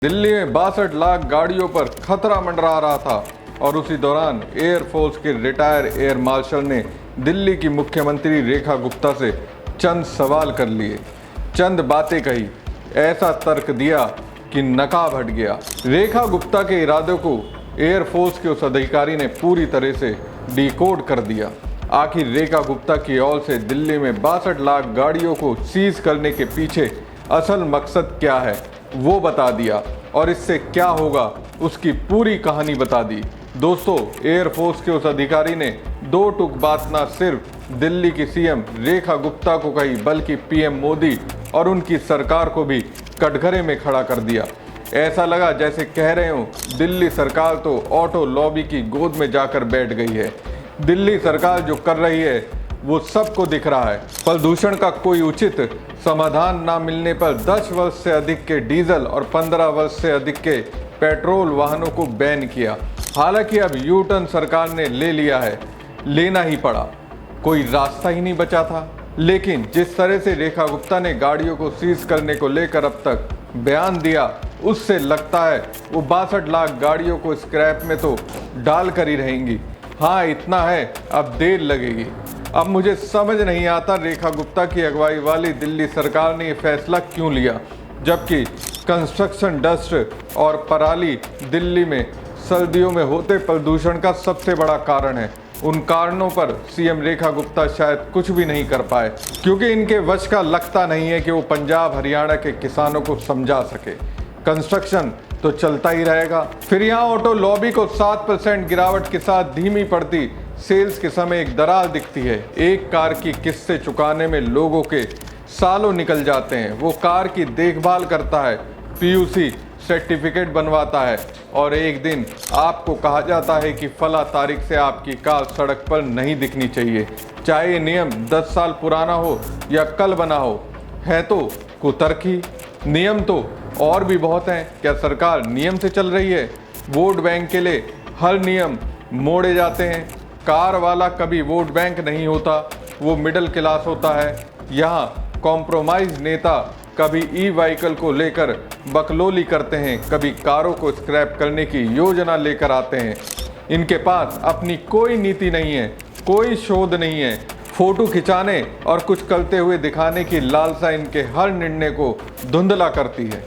दिल्ली में 62 लाख गाड़ियों पर खतरा मंडरा रहा था और उसी दौरान एयरफोर्स के रिटायर एयर मार्शल ने दिल्ली की मुख्यमंत्री रेखा गुप्ता से चंद सवाल कर लिए, चंद बातें कही, ऐसा तर्क दिया कि नकाब हट गया। रेखा गुप्ता के इरादों को एयरफोर्स के उस अधिकारी ने पूरी तरह से डिकोड कर दिया। आखिर रेखा गुप्ता की ओर से दिल्ली में 62 लाख गाड़ियों को सीज करने के पीछे असल मकसद क्या है वो बता दिया और इससे क्या होगा उसकी पूरी कहानी बता दी। दोस्तों, एयरफोर्स के उस अधिकारी ने दो टूक बात ना सिर्फ दिल्ली की सीएम रेखा गुप्ता को कही बल्कि पीएम मोदी और उनकी सरकार को भी कटघरे में खड़ा कर दिया। ऐसा लगा जैसे कह रहे हो दिल्ली सरकार तो ऑटो लॉबी की गोद में जाकर बैठ गई है। दिल्ली सरकार जो कर रही है वो सबको दिख रहा है। प्रदूषण का कोई उचित समाधान ना मिलने पर 10 वर्ष से अधिक के डीजल और 15 वर्ष से अधिक के पेट्रोल वाहनों को बैन किया। हालांकि अब यू टर्न सरकार ने ले लिया है, लेना ही पड़ा, कोई रास्ता ही नहीं बचा था। लेकिन जिस तरह से रेखा गुप्ता ने गाड़ियों को सीज करने को लेकर अब तक बयान दिया, उससे लगता है वो 62 लाख गाड़ियों को स्क्रैप में तो डाल कर ही रहेंगी। हाँ, इतना है, अब देर लगेगी। अब मुझे समझ नहीं आता रेखा गुप्ता की अगुवाई वाली दिल्ली सरकार ने ये फैसला क्यों लिया, जबकि कंस्ट्रक्शन डस्ट और पराली दिल्ली में सर्दियों में होते प्रदूषण का सबसे बड़ा कारण है। उन कारणों पर सीएम रेखा गुप्ता शायद कुछ भी नहीं कर पाए क्योंकि इनके वश का लगता नहीं है कि वो पंजाब हरियाणा के किसानों को समझा सके। कंस्ट्रक्शन तो चलता ही रहेगा। फिर यहाँ ऑटो लॉबी को 7% गिरावट के साथ धीमी पड़ती सेल्स के समय एक दरार दिखती है। एक कार की किस्तें चुकाने में लोगों के सालों निकल जाते हैं। वो कार की देखभाल करता है, पीयूसी सर्टिफिकेट बनवाता है और एक दिन आपको कहा जाता है कि फला तारीख से आपकी कार सड़क पर नहीं दिखनी चाहिए। चाहे ये नियम 10 साल पुराना हो या कल बना हो, है तो कुतर्की। नियम तो और भी बहुत हैं। क्या सरकार नियम से चल रही है? वोट बैंक के लिए हर नियम मोड़े जाते हैं। कार वाला कभी वोट बैंक नहीं होता, वो मिडिल क्लास होता है। यहाँ कॉम्प्रोमाइज नेता कभी ई व्हीकल को लेकर बकलोली करते हैं, कभी कारों को स्क्रैप करने की योजना लेकर आते हैं। इनके पास अपनी कोई नीति नहीं है, कोई शोध नहीं है। फोटो खिंचाने और कुछ करते हुए दिखाने की लालसा इनके हर निर्णय को धुंधला करती है।